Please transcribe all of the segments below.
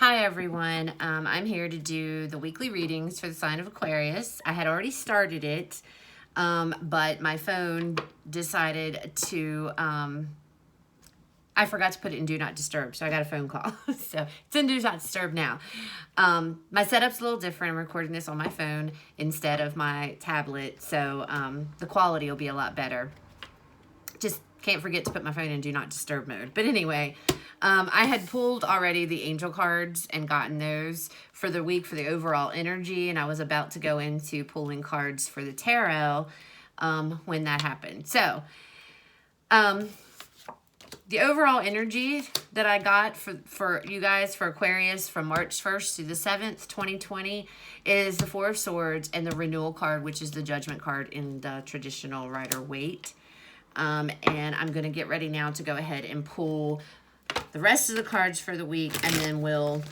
Hi everyone, I'm here to do the weekly readings for the sign of Aquarius. I had already started it, but my phone decided to, I forgot to put it in Do Not Disturb, so I got a phone call. So it's in Do Not Disturb now. My setup's a little different. I'm recording this on my phone instead of my tablet, so the quality will be a lot better. Just can't forget to put my phone in Do Not Disturb mode. But anyway, I had pulled already the angel cards and gotten those for the week for the overall energy, and I was about to go into pulling cards for the tarot when that happened. So, the overall energy that I got for you guys for Aquarius from March 1st to the 7th, 2020 is the Four of Swords and the Renewal card, which is the Judgment card in the traditional Rider-Waite. And I'm going to get ready now to go ahead and pull the rest of the cards for the week, and then we'll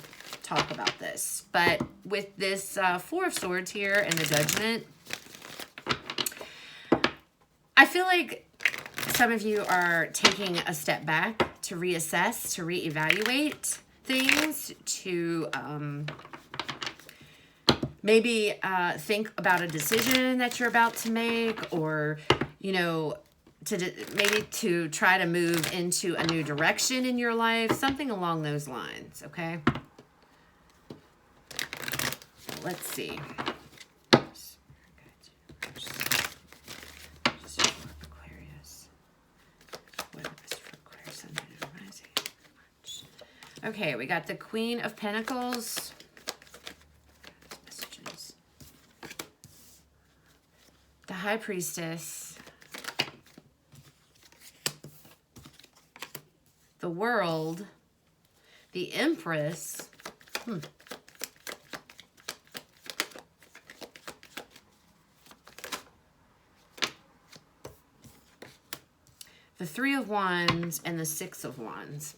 talk about this. But with this Four of Swords here and the Judgment, I feel like some of you are taking a step back to reassess, to reevaluate things, to maybe think about a decision that you're about to make, or, you know, maybe to try to move into a new direction in your life, something along those lines, okay? Let's see. Okay, we got the Queen of Pentacles. The High Priestess. The World. The Empress. The Three of Wands and the Six of Wands.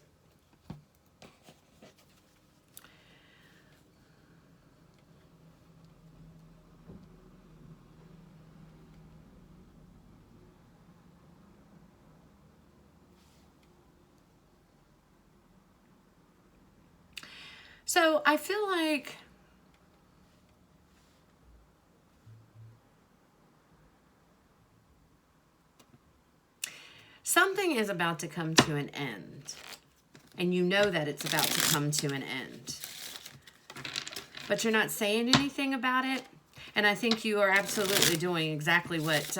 So I feel like something is about to come to an end, and you know that it's about to come to an end, but you're not saying anything about it. And I think you are absolutely doing exactly what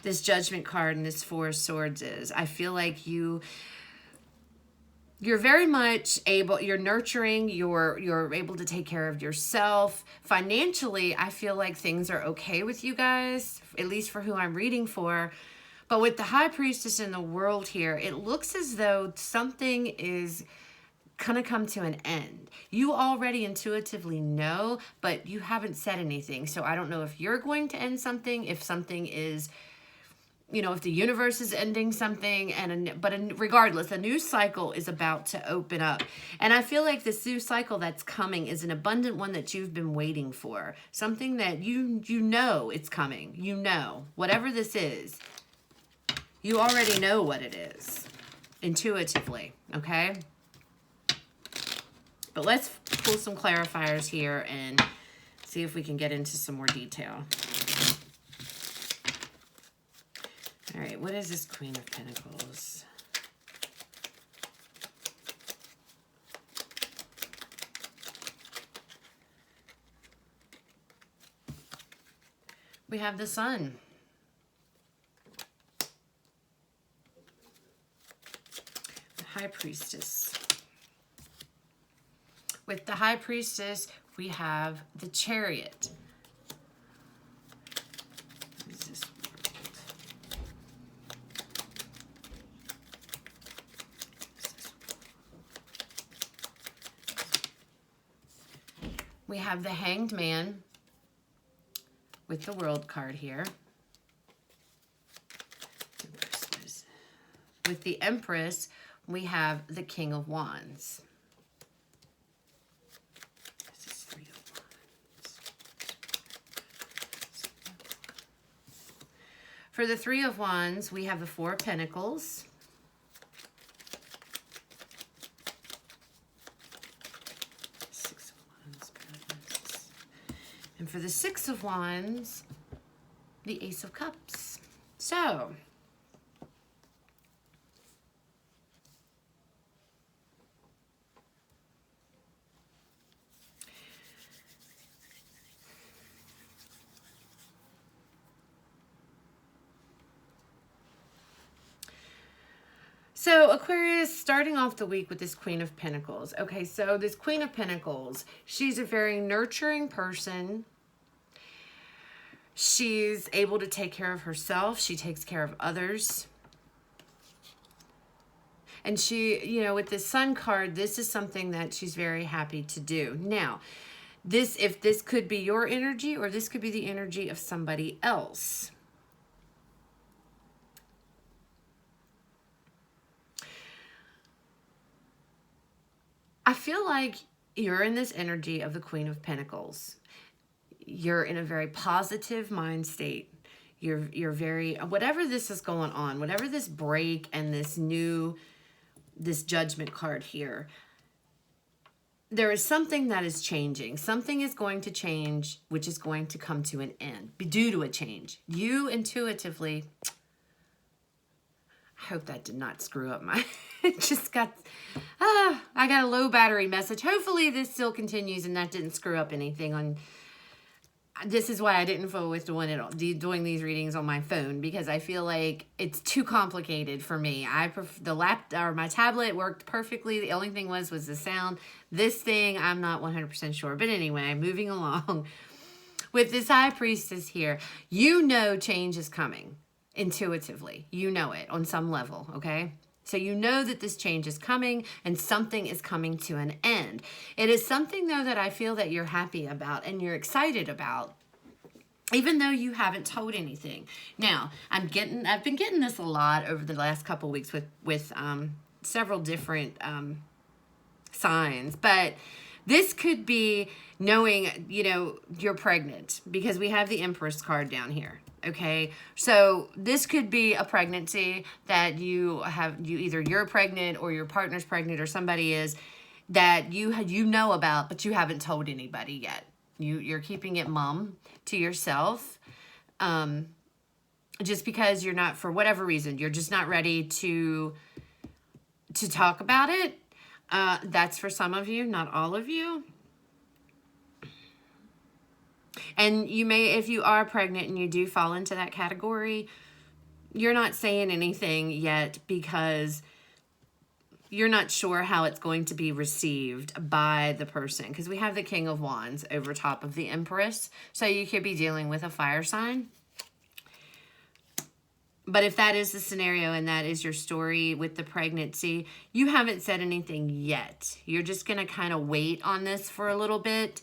this Judgment card and this Four of Swords is. I feel like you're very much able, you're nurturing, you're able to take care of yourself. Financially, I feel like things are okay with you guys, at least for who I'm reading for. But with the High Priestess in the World here, it looks as though something is gonna come to an end. You already intuitively know, but you haven't said anything. So I don't know if you're going to end something, if something is, you know, if the universe is ending something, but regardless, a new cycle is about to open up. And I feel like this new cycle that's coming is an abundant one that you've been waiting for. Something that you know it's coming. You know, whatever this is, you already know what it is intuitively, okay? But let's pull some clarifiers here and see if we can get into some more detail. All right, what is this Queen of Pentacles? We have the Sun. The High Priestess. With the High Priestess, we have the Chariot. What is this world? We have the Hanged Man with the World card here. With the Empress, we have the King of Wands. For the Three of Wands, we have the Four of Pentacles. And for the Six of Wands, the Ace of Cups. So, Aquarius, starting off the week with this Queen of Pentacles. Okay, so this Queen of Pentacles, she's a very nurturing person. She's able to take care of herself. She takes care of others. And she, you know, with this Sun card, this is something that she's very happy to do. Now, if this could be your energy, or this could be the energy of somebody else. I feel like you're in this energy of the Queen of Pentacles. You're in a very positive mind state. You're very, whatever this is going on, whatever this break and this Judgment card here, there is something that is changing. Something is going to change, which is going to come to an end due to a change. You intuitively, I hope that did not screw up my, it just got, I got a low battery message. Hopefully this still continues and that didn't screw up anything on, this is why I didn't fool with doing these readings on my phone, because I feel like it's too complicated for me. I prefer my tablet worked perfectly. The only thing was the sound. This thing, I'm not 100% sure. But anyway, moving along with this High Priestess here, you know change is coming intuitively. You know it on some level, okay? So you know that this change is coming and something is coming to an end. It is something, though, that I feel that you're happy about and you're excited about, even though you haven't told anything. Now, I've been getting this a lot over the last couple of weeks with several different signs, but this could be knowing, you know, you're pregnant, because we have the Empress card down here. Okay, so this could be a pregnancy that either you're pregnant or your partner's pregnant or somebody is, that you know about, but you haven't told anybody yet. You're keeping it mum to yourself, just because you're not, for whatever reason, you're just not ready to talk about it. That's for some of you, not all of you. And you may, if you are pregnant and you do fall into that category, you're not saying anything yet because you're not sure how it's going to be received by the person. Because we have the King of Wands over top of the Empress. So you could be dealing with a fire sign. But if that is the scenario and that is your story with the pregnancy, you haven't said anything yet. You're just going to kind of wait on this for a little bit.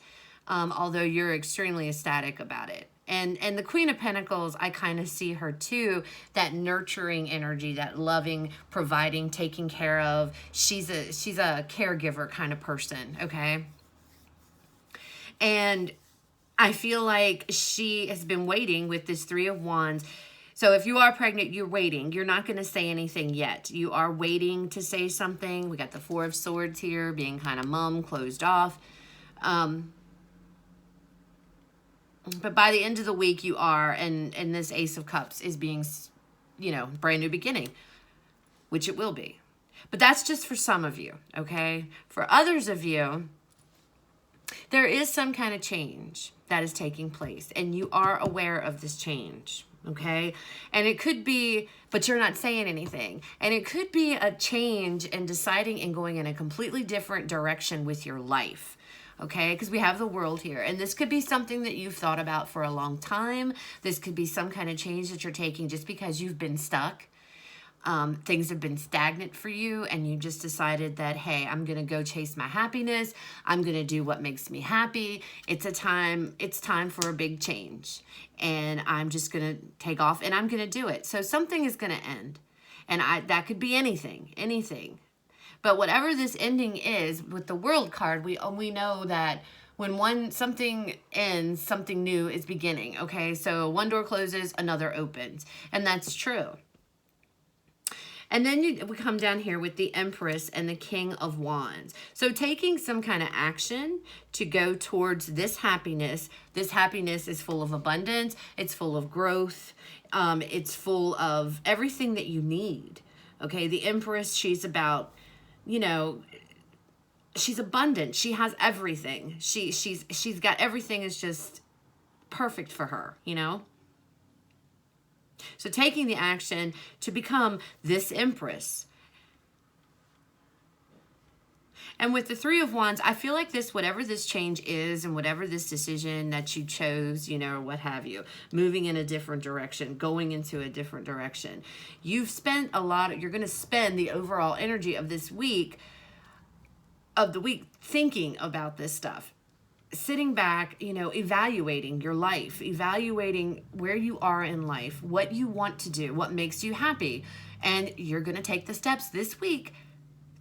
Although you're extremely ecstatic about it. And the Queen of Pentacles, I kind of see her too, that nurturing energy, that loving, providing, taking care of. She's a caregiver kind of person, okay? And I feel like she has been waiting with this Three of Wands. So if you are pregnant, you're waiting. You're not going to say anything yet. You are waiting to say something. We got the Four of Swords here, being kind of mum, closed off. But by the end of the week, you are, and this Ace of Cups is being, you know, brand new beginning, which it will be. But that's just for some of you, okay? For others of you, there is some kind of change that is taking place, and you are aware of this change, okay? And it could be, but you're not saying anything. And it could be a change in deciding and going in a completely different direction with your life. Okay, because we have the World here. And this could be something that you've thought about for a long time. This could be some kind of change that you're taking just because you've been stuck. Things have been stagnant for you and you just decided that, hey, I'm going to go chase my happiness. I'm going to do what makes me happy. It's time for a big change. And I'm just going to take off and I'm going to do it. So something is going to end. And that could be anything. But whatever this ending is, with the World card, we know that when something ends, something new is beginning, okay? So one door closes, another opens. And that's true. And then we come down here with the Empress and the King of Wands. So taking some kind of action to go towards this happiness. This happiness is full of abundance. It's full of growth. It's full of everything that you need. Okay, the Empress, she's about, you know, she's abundant. She has everything. She's got everything is just perfect for her, you know? So taking the action to become this Empress. And with the Three of Wands, I feel like this, whatever this change is and whatever this decision that you chose, you know, or what have you, moving in a different direction, going into a different direction, you've spent a lot, you're going to spend the overall energy of this week, thinking about this stuff. Sitting back, you know, evaluating your life, evaluating where you are in life, what you want to do, what makes you happy. And you're going to take the steps this week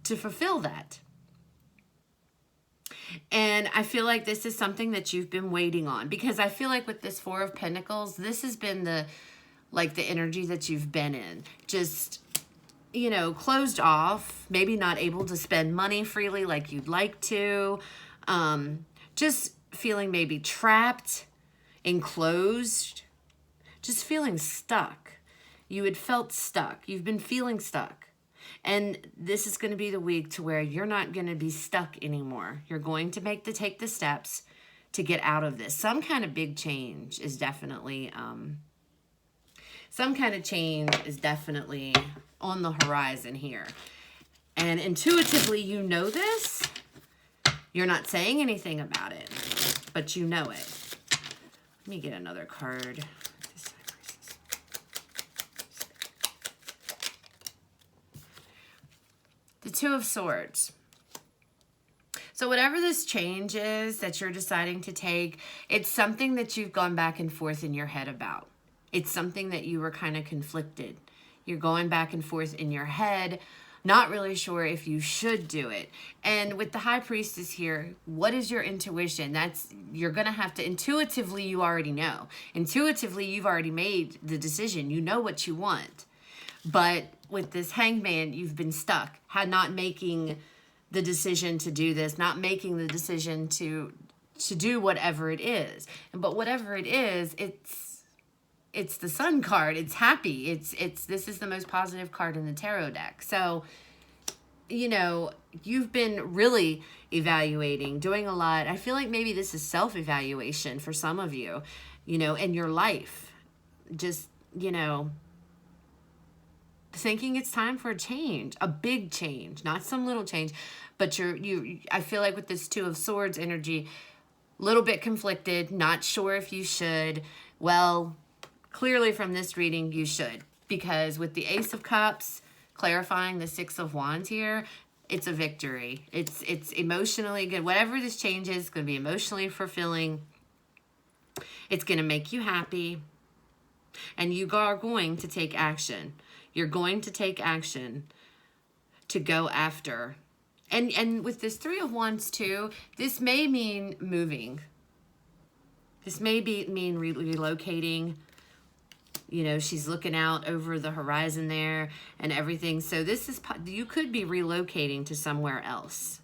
to fulfill that. And I feel like this is something that you've been waiting on, because I feel like with this Four of Pentacles, this has been the energy that you've been in. Just, you know, closed off, maybe not able to spend money freely like you'd like to. Just feeling maybe trapped, enclosed, just feeling stuck. You had felt stuck. You've been feeling stuck. And this is going to be the week to where you're not going to be stuck anymore. You're going to take the steps to get out of this. Some kind of big change is definitely, on the horizon here. And intuitively, you know this. You're not saying anything about it, but you know it. Let me get another card. The Two of Swords. So whatever this change is that you're deciding to take, it's something that you've gone back and forth in your head about. It's something that you were kind of conflicted. You're going back and forth in your head, not really sure if you should do it. And with the High Priestess here, what is your intuition? You're going to have to, intuitively, you already know. Intuitively, you've already made the decision. You know what you want. But with this Hangman, you've been stuck, not making the decision to do this, not making the decision to do whatever it is. But whatever it is, it's the Sun card. It's happy. This is the most positive card in the tarot deck. So, you know, you've been really evaluating, doing a lot. I feel like maybe this is self-evaluation for some of you, you know, in your life. Just, you know, thinking it's time for a change, a big change, not some little change, but I feel like with this Two of Swords energy, little bit conflicted, not sure if you should. Well, clearly from this reading, you should, because with the Ace of Cups clarifying the Six of Wands here, it's a victory. It's emotionally good. Whatever this change is, it's going to be emotionally fulfilling. It's going to make you happy, and you are going to take action. You're going to take action to go after. And with this Three of Wands too, this may mean moving. This may mean relocating. You know, she's looking out over the horizon there and everything. So this is, you could be relocating to somewhere else.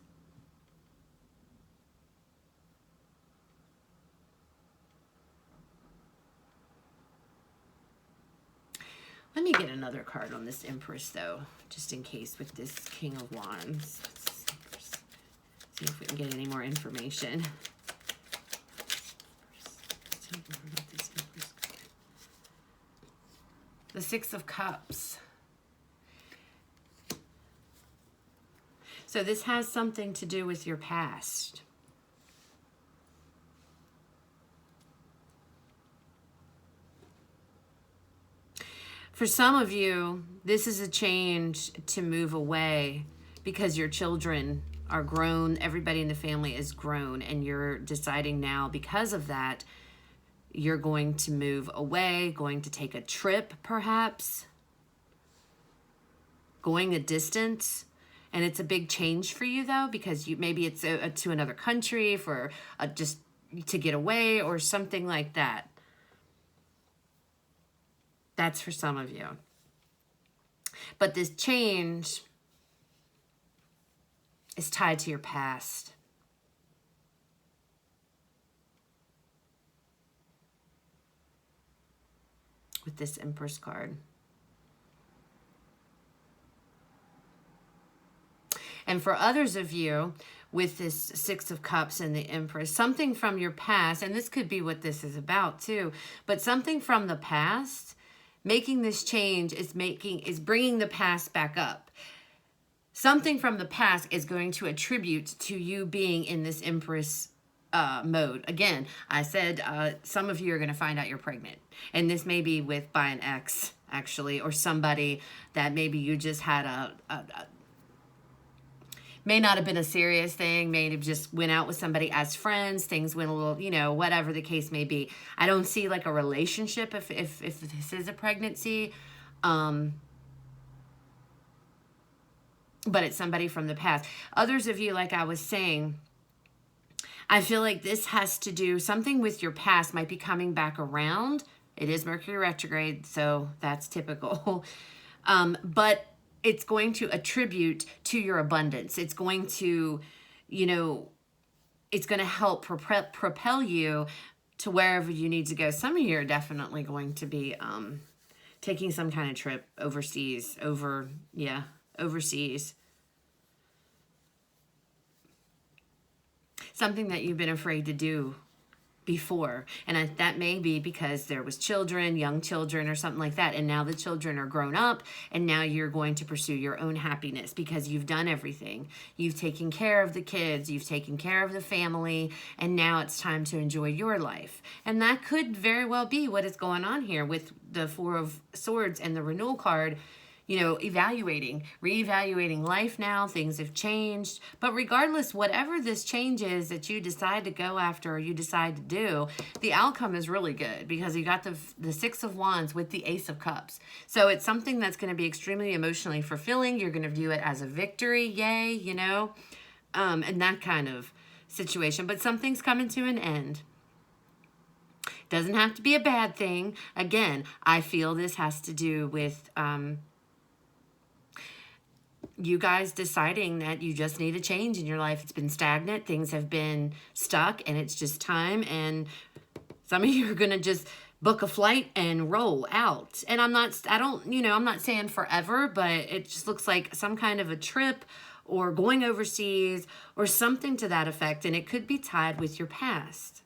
Let me get another card on this Empress, though, just in case with this King of Wands. See if we can get any more information. The Six of Cups. So this has something to do with your past. For some of you, this is a change to move away because your children are grown, everybody in the family is grown, and you're deciding now because of that, you're going to move away, going to take a trip perhaps, going a distance. And it's a big change for you though, because maybe it's to another country for just to get away or something like that. That's for some of you. But this change is tied to your past. With this Empress card. And for others of you, with this Six of Cups and the Empress, something from your past, and this could be what this is about too, but something from the past, making this change is bringing the past back up. Something from the past is going to attribute to you being in this Empress mode. Again, I said some of you are going to find out you're pregnant. And this may be by an ex, actually, or somebody that maybe you just had may not have been a serious thing, may have just went out with somebody as friends, things went a little, whatever the case may be. I don't see like a relationship if this is a pregnancy, but it's somebody from the past. Others of you, like I was saying, I feel like this has to do, something with your past might be coming back around. It is Mercury retrograde, so that's typical. But it's going to attribute to your abundance. It's going to, it's going to help propel you to wherever you need to go. Some of you are definitely going to be taking some kind of trip overseas, overseas. Something that you've been afraid to do before. And that may be because there was children, young children or something like that. And now the children are grown up and now you're going to pursue your own happiness because you've done everything. You've taken care of the kids, you've taken care of the family, and now it's time to enjoy your life. And that could very well be what is going on here with the Four of Swords and the renewal card. Reevaluating life now. Things have changed. But regardless, whatever this change is that you decide to go after or you decide to do, the outcome is really good because you got the Six of Wands with the Ace of Cups. So it's something that's going to be extremely emotionally fulfilling. You're going to view it as a victory. Yay, and that kind of situation. But something's coming to an end. Doesn't have to be a bad thing. Again, I feel this has to do with you guys deciding that you just need a change in your life. It's been stagnant. Things have been stuck and it's just time. And some of you are going to just book a flight and roll out. And I'm not saying forever, but it just looks like some kind of a trip or going overseas or something to that effect. And it could be tied with your past.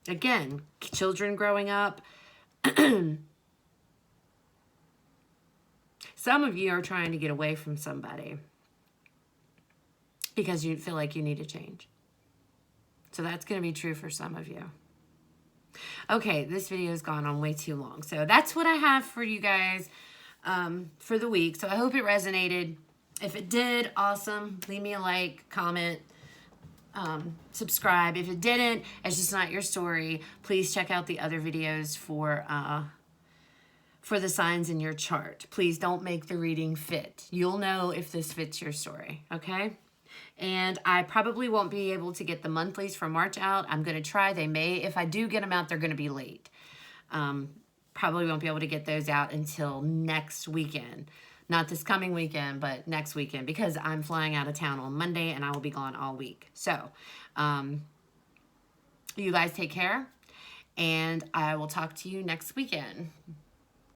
Again, children growing up. Some of you are trying to get away from somebody because you feel like you need a change. So that's going to be true for some of you. Okay, this video has gone on way too long. So that's what I have for you guys for the week. So I hope it resonated. If it did, awesome. Leave me a like, comment, subscribe. If it didn't, it's just not your story. Please check out the other videos for the signs in your chart. Please don't make the reading fit. You'll know if this fits your story, okay? And I probably won't be able to get the monthlies for March out. I'm going to try. They may. If I do get them out, they're going to be late. Probably won't be able to get those out until next weekend. Not this coming weekend, but next weekend because I'm flying out of town on Monday and I will be gone all week. So, you guys take care and I will talk to you next weekend.